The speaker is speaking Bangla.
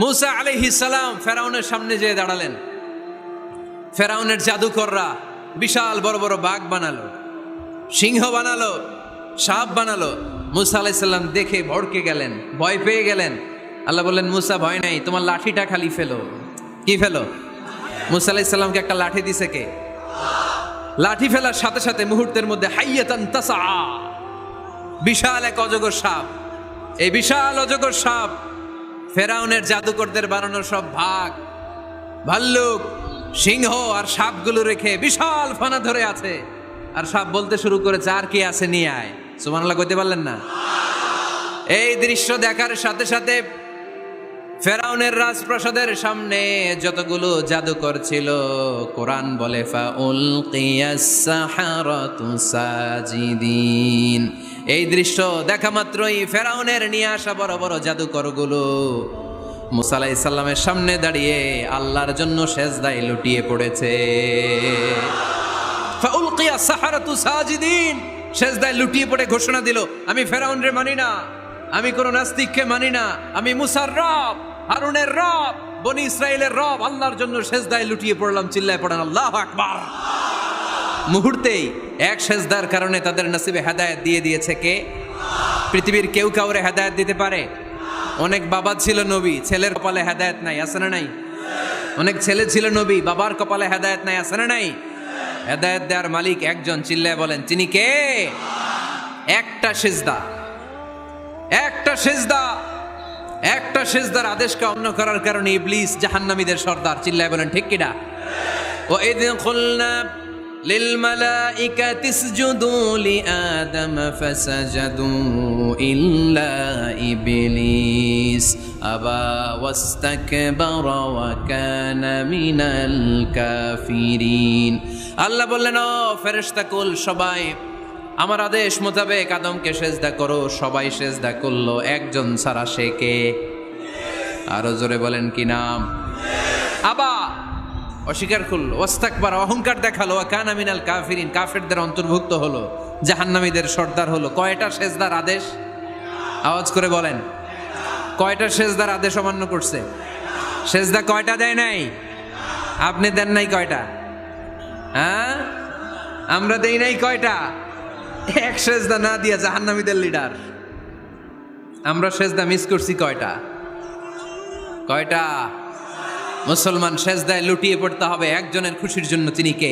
মুসা আলাইহিস সালাম ফেরাউনের সামনে যেয়ে দাঁড়ালেন। ফেরাউনের জাদুকররা বিশাল বড় বড় বাঘ বানালো, সিংহ বানালো, সাপ বানালো। মুসা আলাইহিস সালাম দেখে ভড়কে গেলেন, ভয় পেয়ে গেলেন। আল্লাহ বললেন, মুসা ভয় নাই, তোমার লাঠিটা খালি ফেলো। কি ফেলো? মুসা আলাইহিস সালামকে একটা লাঠি দিছে কে? লাঠি ফেলার সাথে সাথে মুহূর্তের মধ্যে হাইয়াতান তাসা, বিশাল এক অজগর সাপ। এই বিশাল অজগর সাপ ফেরাউনের জাদুকরদের বানানো সব ভাগ, ভাল্লুক, সিংহ আর সাপগুলো রেখে বিশাল ফানা ধরে আছে। আর সাপ বলতে শুরু করেছে, আর কি আছে নিয়ে আয়। সুবহানাল্লাহ কইতে পারলেন না? এই দৃশ্য দেখার সাথে সাথে ফেরাউনের রাজপ্রাসাদের সামনে যতগুলো জাদুকর ছিল, কোরআন বলে ফাউলকিয়াস সাহারাতু সাজিদিন। এই দৃশ্য দেখা মাত্রই ফেরাউনের নিয়ে আসা বড় বড় জাদুকরগুলো মুসা আলাইহিস সালামের সামনে দাঁড়িয়ে আল্লাহর জন্য সেজদায় লুটিয়ে পড়েছে। ফাউলকিয়াস সাহারাতু সাজিদিন, সেজদায় লুটিয়ে পড়ে ঘোষণা দিল, আমি ফেরাউনরে মানি না, আমি কোন নাস্তিককে মানি না, আমি মুসার রব, হারুনের রব, বনি ইসরাইলের রব, আল্লাহর জন্য সেজদায় লুটিয়ে পড়লাম। চিল্লায় পড়েন আল্লাহু আকবার। মুহূর্তেই এক সেজদার কারণে তাদের নসিবে হেদায়েত দিয়ে দিয়েছে কে? পৃথিবীর কেউ কাউরে হেদায়েত দিতে পারে? অনেক বাবা ছিল নবী, ছেলের কপালে হেদায়েত নাই, আছে না নাই? অনেক ছেলে ছিল নবী, বাবার কপালে হেদায়েত নাই, আছে না নাই? হেদায়েত দেওয়ার মালিক একজন, চিল্লায় বলেন তিনি কে? একটা সেজদা, একটা সেজদা, একটা সেজদার আদেশকে অন্য করার কারণে ইবলিস জাহান্নামীদের সর্দার। চিল্লায় বলেন ঠিক কিনা? وَإِذْ قُلْنَا لِلْمَلَائِكَةِ اسْجُدُوا لِآدَمَ فَسَجَدُوا إِلَّا إِبْلِيسَ أَبَى وَاسْتَكْبَرَ وَكَانَ مِنَ الْكَافِرِينَ। আল্লাহ বললেন, ও ফেরেশতাকুল সবাই আমার আদেশ মোতাবেক আদমকে সেজদা করো। সবাই সেজদা করলো, একজন ছাড়া, সে কে? আরো জোরে বলেন কি নাম? আবা, অস্বীকার করলো, ওয়াস্তাকবার, অহংকার দেখালো, ওয়া কানা মিনাল কাফিরিন, কাফেরদের অন্তর্ভুক্ত হলো, জাহান্নামীদের সর্দার হলো। কয়টা সেজদার আদেশ? আওয়াজ করে বলেন, কয়টা সেজদার আদেশ অমান্য করছে? সেজদা কয়টা দেয় নাই? আপনি দেন নাই কয়টা? হ্যাঁ, আমরা দেই নাই কয়টা? এক সেজদা না দিয়া জাহান্নামীদের লিডার। আমরা সেজদা মিস করছি কয়টা? কয়টা? মুসলমান সেজদায় লুটিয়ে পড়তে হবে একজনের খুশির জন্য, তিনি কে?